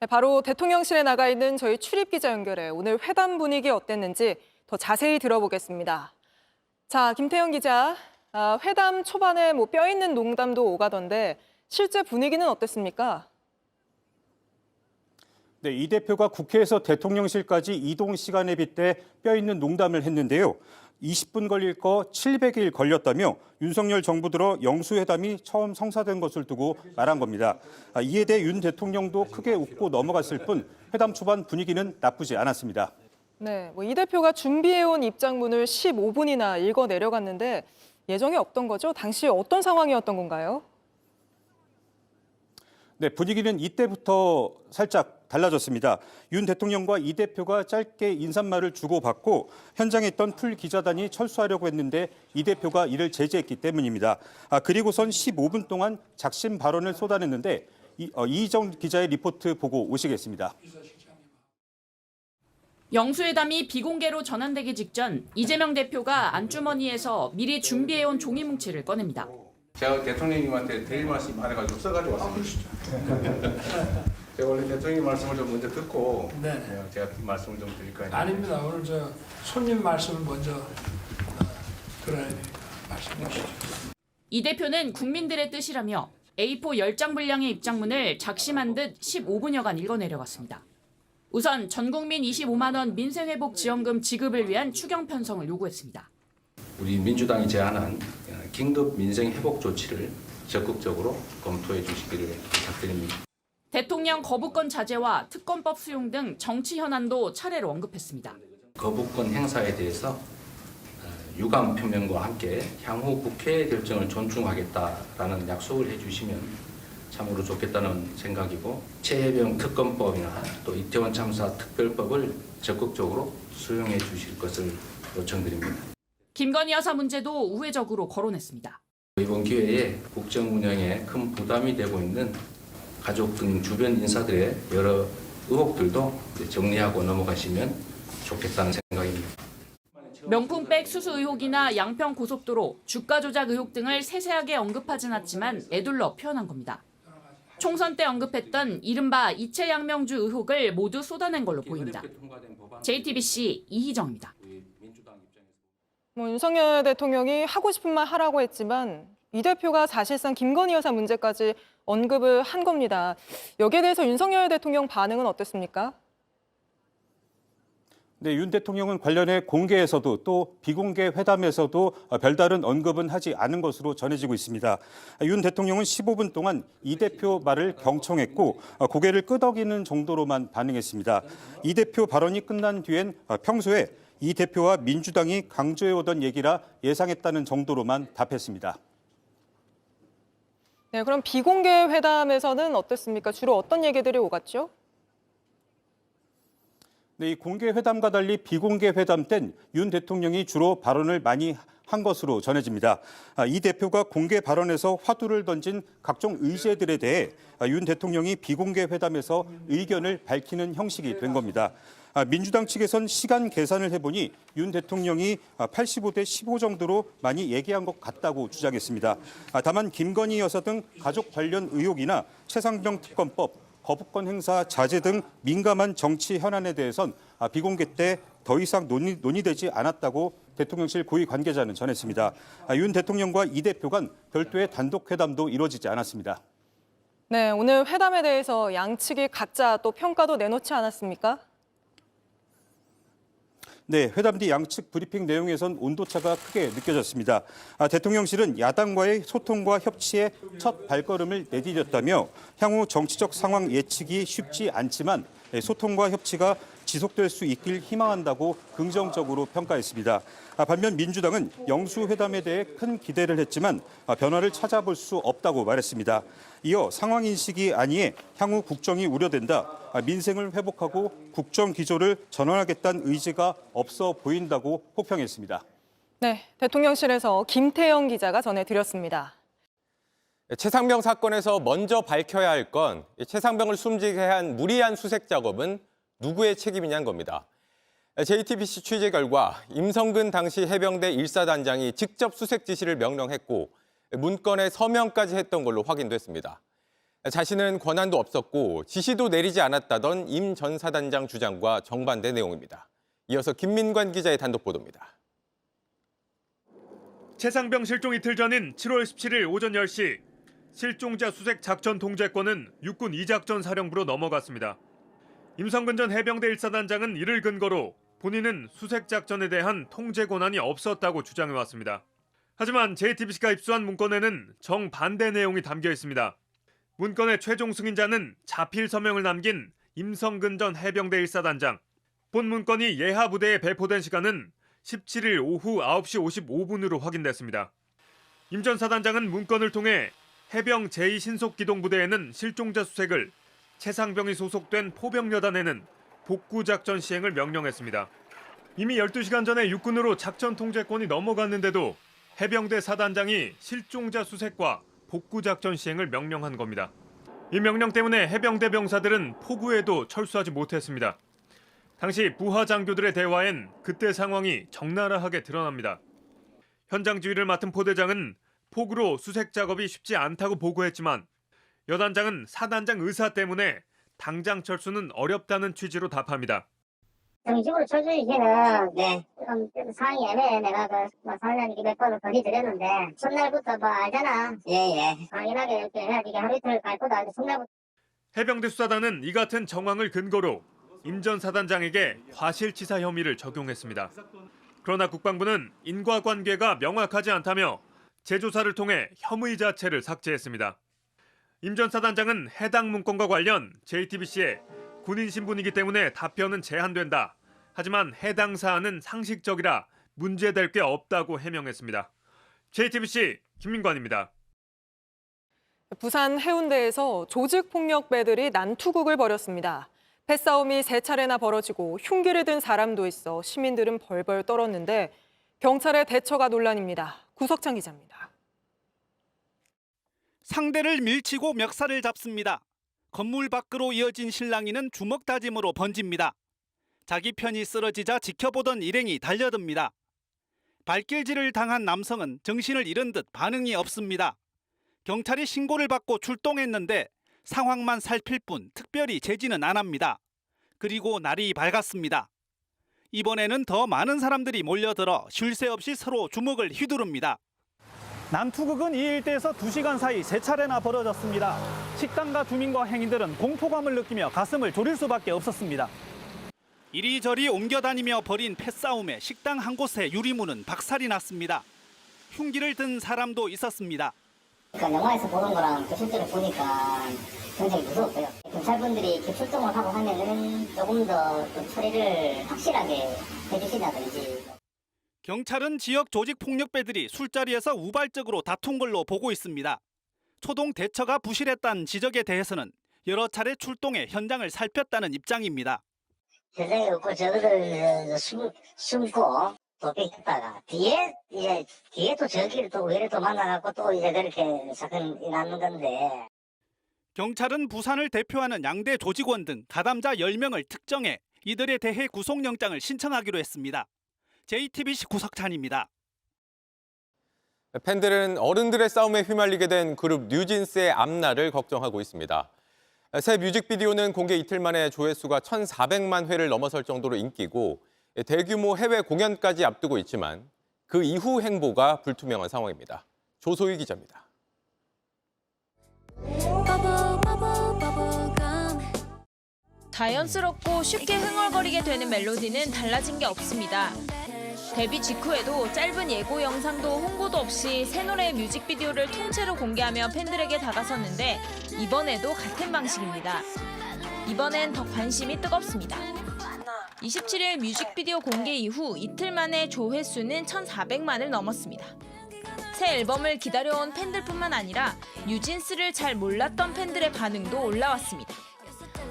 네, 바로 대통령실에 나가 있는 저희 출입 기자 연결해 오늘 회담 분위기 어땠는지 더 자세히 들어보겠습니다. 자, 김태형 기자, 회담 초반에 뼈 있는 농담도 오가던데 실제 분위기는 어땠습니까? 네, 이 대표가 국회에서 대통령실까지 이동 시간에 빗대 뼈 있는 농담을 했는데요. 20분 걸릴 거 700일 걸렸다며 윤석열 정부 들어 영수회담이 처음 성사된 것을 두고 말한 겁니다. 이에 대해 윤 대통령도 크게 웃고 넘어갔을 뿐 회담 초반 분위기는 나쁘지 않았습니다. 네, 이 대표가 준비해온 입장문을 15분이나 읽어 내려갔는데 예정이 없던 거죠? 당시 어떤 상황이었던 건가요? 네, 분위기는 이때부터 살짝 달라졌습니다. 윤 대통령과 이 대표가 짧게 인사말을 주고받고 현장에 있던 풀 기자단이 철수하려고 했는데 이 대표가 이를 제지했기 때문입니다. 그리고선 15분 동안 작심 발언을 쏟아냈는데 이희정 기자의 리포트 보고 오시겠습니다. 영수회담이 비공개로 전환되기 직전 이재명 대표가 안주머니에서 미리 준비해온 종이 뭉치를 꺼냅니다. 제가 대통령님한테 드릴 말씀이 많아가지고 써가지고 왔습니다. 제가 원래 대통령 말씀을 좀 먼저 듣고 제가 말씀을 좀 드릴까요? 아닙니다. 오늘 손님 말씀을 먼저 들어야 되니까 말씀해 주시죠. 이 대표는 국민들의 뜻이라며 A4 10장 분량의 입장문을 작심한 듯 15분여간 읽어내려갔습니다. 우선 전 국민 25만 원 민생회복 지원금 지급을 위한 추경 편성을 요구했습니다. 우리 민주당이 제안한 긴급 민생 회복 조치를 적극적으로 검토해 주시기를 부탁드립니다. 대통령 거부권 자제와 특검법 수용 등 정치 현안도 차례로 언급했습니다. 거부권 행사에 대해서 유감 표명과 함께 향후 국회의 결정을 존중하겠다라는 약속을 해주시면 참으로 좋겠다는 생각이고 최혜병 특검법이나 또 이태원 참사 특별법을 적극적으로 수용해 주실 것을 요청드립니다. 김건희 여사 문제도 우회적으로 거론했습니다. 이번 기회에 국정 운영에 큰 부담이 되고 있는 가족 등 주변 인사들의 여러 의혹들도 정리하고 넘어가시면 좋겠다는 생각입니다. 명품백 수수 의혹이나 양평 고속도로, 주가 조작 의혹 등을 세세하게 언급하진 않았지만 애둘러 표현한 겁니다. 총선 때 언급했던 이른바 이채양명주 의혹을 모두 쏟아낸 걸로 보입니다. JTBC 이희정입니다. 윤석열 대통령이 하고 싶은 말 하라고 했지만 이 대표가 사실상 김건희 여사 문제까지 언급을 한 겁니다. 여기에 대해서 윤석열 대통령 반응은 어땠습니까? 네, 윤 대통령은 관련해 공개에서도 또 비공개 회담에서도 별다른 언급은 하지 않은 것으로 전해지고 있습니다. 윤 대통령은 15분 동안 이 대표 말을 경청했고 고개를 끄덕이는 정도로만 반응했습니다. 이 대표 발언이 끝난 뒤엔 평소에 이 대표와 민주당이 강조해오던 얘기라 예상했다는 정도로만 답했습니다. 네, 그럼 비공개 회담에서는 어땠습니까? 주로 어떤 얘기들이 오갔죠? 네, 이 공개 회담과 달리 비공개 회담 땐 윤 대통령이 주로 발언을 많이 한 것으로 전해집니다. 이 대표가 공개 발언에서 화두를 던진 각종 의제들에 대해 윤 대통령이 비공개 회담에서 의견을 밝히는 형식이 된 겁니다. 민주당 측에선 시간 계산을 해보니 윤 대통령이 85대 15 정도로 많이 얘기한 것 같다고 주장했습니다. 다만 김건희 여사 등 가족 관련 의혹이나 최상병 특검법, 거부권 행사 자제 등 민감한 정치 현안에 대해선 비공개 때 더 이상 논의되지 않았다고 대통령실 고위 관계자는 전했습니다. 윤 대통령과 이 대표 간 별도의 단독 회담도 이루어지지 않았습니다. 네, 오늘 회담에 대해서 양측이 각자 또 평가도 내놓지 않았습니까? 네, 회담 뒤 양측 브리핑 내용에선 온도차가 크게 느껴졌습니다. 대통령실은 야당과의 소통과 협치에 첫 발걸음을 내디뎠다며 향후 정치적 상황 예측이 쉽지 않지만 소통과 협치가 지속될 수 있길 희망한다고 긍정적으로 평가했습니다. 반면 민주당은 영수회담에 대해 큰 기대를 했지만 변화를 찾아볼 수 없다고 말했습니다. 이어 상황인식이 아니해 향후 국정이 우려된다. 민생을 회복하고 국정 기조를 전환하겠다는 의지가 없어 보인다고 호평했습니다. 네, 대통령실에서 김태형 기자가 전해드렸습니다. 최상병 사건에서 먼저 밝혀야 할 건 최상병을 숨지게 한 무리한 수색 작업은 누구의 책임이냐는 겁니다. JTBC 취재 결과 임성근 당시 해병대 1사단장이 직접 수색 지시를 명령했고 문건에 서명까지 했던 걸로 확인됐습니다. 자신은 권한도 없었고 지시도 내리지 않았다던 임 전 사단장 주장과 정반대 내용입니다. 이어서 김민관 기자의 단독 보도입니다. 최상병 실종 이틀 전인 7월 17일 오전 10시 실종자 수색 작전 통제권은 육군 이작전 사령부로 넘어갔습니다. 임성근 전 해병대 1사단장은 이를 근거로 본인은 수색 작전에 대한 통제 권한이 없었다고 주장해왔습니다. 하지만 JTBC가 입수한 문건에는 정반대 내용이 담겨 있습니다. 문건의 최종 승인자는 자필 서명을 남긴 임성근 전 해병대 1사단장. 본 문건이 예하 부대에 배포된 시간은 17일 오후 9시 55분으로 확인됐습니다. 임 전 사단장은 문건을 통해 해병 제2신속기동부대에는 실종자 수색을, 최상병이 소속된 포병여단에는 복구작전 시행을 명령했습니다. 이미 12시간 전에 육군으로 작전 통제권이 넘어갔는데도 해병대 사단장이 실종자 수색과 복구작전 시행을 명령한 겁니다. 이 명령 때문에 해병대 병사들은 포구에도 철수하지 못했습니다. 당시 부하 장교들의 대화엔 그때 상황이 적나라하게 드러납니다. 현장 지휘를 맡은 포대장은 포구로 수색 작업이 쉽지 않다고 보고했지만 여단장은 사단장 의사 때문에 당장 철수는 어렵다는 취지로 답합니다. 정식으로 철수시키는 그럼 상황이 애매해. 내가 사장님께 몇 번을 건의드렸는데 첫날부터 알잖아. 당연하게 이렇게 해야지. 이게 하루 이틀 갈 거다. 첫날부터. 해병대 수사단은 이 같은 정황을 근거로 임 전 사단장에게 과실치사 혐의를 적용했습니다. 그러나 국방부는 인과관계가 명확하지 않다며 재조사를 통해 혐의 자체를 삭제했습니다. 임 전 사단장은 해당 문건과 관련 JTBC에 군인 신분이기 때문에 답변은 제한된다. 하지만 해당 사안은 상식적이라 문제될 게 없다고 해명했습니다. JTBC 김민관입니다. 부산 해운대에서 조직폭력배들이 난투극을 벌였습니다. 패싸움이 3차례나 벌어지고 흉기를 든 사람도 있어 시민들은 벌벌 떨었는데 경찰의 대처가 논란입니다. 구석창 기자입니다. 상대를 밀치고 멱살을 잡습니다. 건물 밖으로 이어진 실랑이는 주먹 다짐으로 번집니다. 자기 편이 쓰러지자 지켜보던 일행이 달려듭니다. 발길질을 당한 남성은 정신을 잃은 듯 반응이 없습니다. 경찰이 신고를 받고 출동했는데 상황만 살필 뿐 특별히 제지는 안 합니다. 그리고 날이 밝았습니다. 이번에는 더 많은 사람들이 몰려들어 쉴 새 없이 서로 주먹을 휘두릅니다. 난투극은 이 일대에서 2시간 사이 3차례나 벌어졌습니다. 식당가 주민과 행인들은 공포감을 느끼며 가슴을 졸일 수밖에 없었습니다. 이리저리 옮겨다니며 벌인 패싸움에 식당 한 곳의 유리문은 박살이 났습니다. 흉기를 든 사람도 있었습니다. 그러니까 영화에서 보는 거랑 실제로 보니까 굉장히 무서웠어요. 경찰분들이 출동을 하고 하면은 조금 더 처리를 확실하게 해주신다든지. 경찰은 지역 조직 폭력배들이 술자리에서 우발적으로 다툰 걸로 보고 있습니다. 초동 대처가 부실했다는 지적에 대해서는 여러 차례 출동해 현장을 살폈다는 입장입니다. 세상에 없고 저거들 숨고 도피했다가 뒤에 또 저기를 또 외래 또 만나갖고 또 이제 그렇게 사건이 나는 건데. 경찰은 부산을 대표하는 양대 조직원 등 가담자 10명을 특정해 이들에 대해 구속영장을 신청하기로 했습니다. JTBC 구석찬입니다. 팬들은 어른들의 싸움에 휘말리게 된 그룹 뉴진스의 앞날을 걱정하고 있습니다. 새 뮤직비디오는 공개 이틀 만에 조회수가 1,400만 회를 넘어설 정도로 인기고 대규모 해외 공연까지 앞두고 있지만 그 이후 행보가 불투명한 상황입니다. 조소희 기자입니다. 자연스럽고 쉽게 흥얼거리게 되는 멜로디는 달라진 게 없습니다. 데뷔 직후에도 짧은 예고 영상도 홍보도 없이 새 노래 뮤직비디오를 통째로 공개하며 팬들에게 다가섰는데 이번에도 같은 방식입니다. 이번엔 더 관심이 뜨겁습니다. 27일 뮤직비디오 공개 이후 이틀 만에 조회수는 1,400만을 넘었습니다. 새 앨범을 기다려온 팬들뿐만 아니라 뉴진스를 잘 몰랐던 팬들의 반응도 올라왔습니다.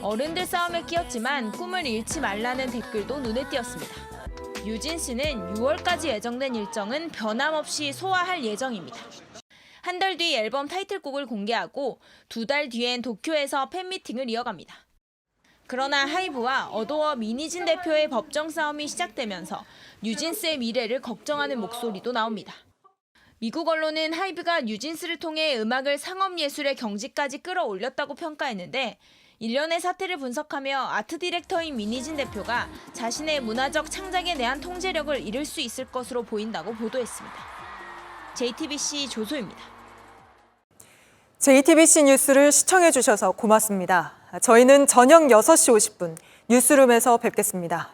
어른들 싸움에 끼었지만 꿈을 잃지 말라는 댓글도 눈에 띄었습니다. 뉴진스는 6월까지 예정된 일정은 변함없이 소화할 예정입니다. 한 달 뒤 앨범 타이틀곡을 공개하고 2달 뒤엔 도쿄에서 팬미팅을 이어갑니다. 그러나 하이브와 어도어 민희진 대표의 법정 싸움이 시작되면서 뉴진스의 미래를 걱정하는 목소리도 나옵니다. 미국 언론은 하이브가 뉴진스를 통해 음악을 상업예술의 경지까지 끌어올렸다고 평가했는데 일련의 사태를 분석하며 아트 디렉터인 민희진 대표가 자신의 문화적 창작에 대한 통제력을 잃을 수 있을 것으로 보인다고 보도했습니다. JTBC 조소입니다. JTBC 뉴스를 시청해 주셔서 고맙습니다. 저희는 저녁 6시 50분 뉴스룸에서 뵙겠습니다.